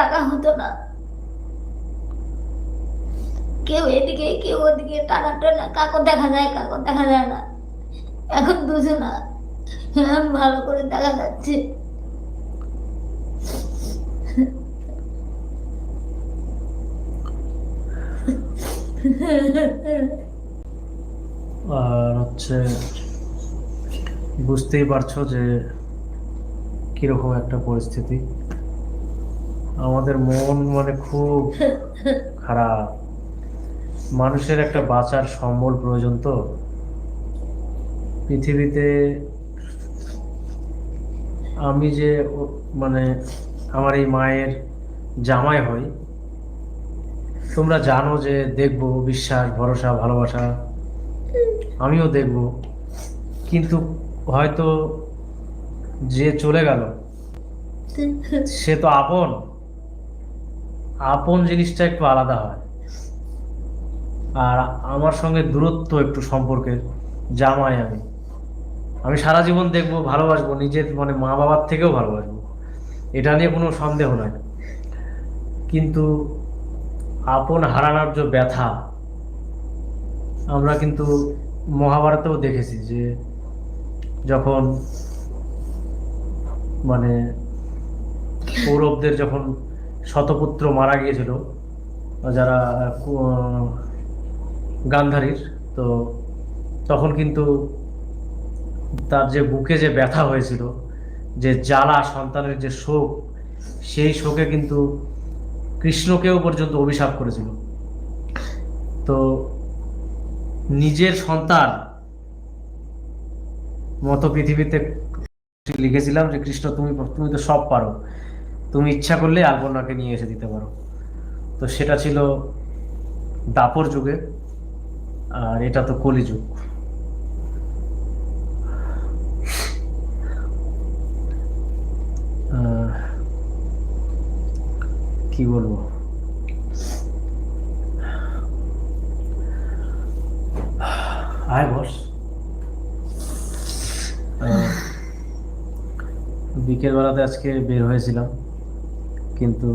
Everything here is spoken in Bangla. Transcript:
ডাকা হতো না, কেউ এদিকে কেউ ওদিকে, টানা টানা, কাকও দেখা যায় কাকও দেখা যায় না। এখন দুজনা, এখন ভালো করে দেখা যাচ্ছে। আর হচ্ছে বুঝতেই পারছো যে কিরকম একটা পরিস্থিতি। আমাদের মন মানে খুব খারাপ। মানুষের একটা বাঁচার সম্বল প্রয়োজন তো পৃথিবীতে। আমি যে মানে আমার এই মায়ের জামাই হই, তোমরা জানো যে দেখবো, বিশ্বাস ভরসা ভালোবাসা আমিও দেখব। কিন্তু হয়তো যে চলে গেল সে তো আপন। আপন জিনিসটা একটু আলাদা হয়। আর আমার সঙ্গে দূরত্ব একটু সম্পর্কের জামাই আমি। আমি সারা জীবন দেখবো, ভালোবাসবো, নিজের মানে মা বাবার থেকেও ভালোবাসবো, এটা নিয়ে কোনো সন্দেহ নাই। কিন্তু আপন হারানোর যে ব্যথা, আমরা কিন্তু মহাভারতেও দেখেছি যে যখন মানে কৌরবদের যখন শতপুত্র মারা গিয়েছিল, যারা গান্ধারীর, তো তখন কিন্তু তার যে বুকে যে ব্যথা হয়েছিল, যে জ্বালা, সন্তানের যে শোক, সেই শোকে কিন্তু কৃষ্ণকেও পর্যন্ত অভিশাপ করেছিল। তো নিজের সন্তান মতো পৃথিবীতে লিখেছিলাম যে কৃষ্ণ, তুমি তুমি তো সব পারো, তুমি ইচ্ছা করলে আলপনাকে নিয়ে এসে দিতে পারো। তো সেটা ছিল দাপর যুগে, আর এটা তো কলিযুগ। আহ, কি বলবো। আয় বস। বিকেল বেলাতে আজকে বের হয়েছিলাম, কিন্তু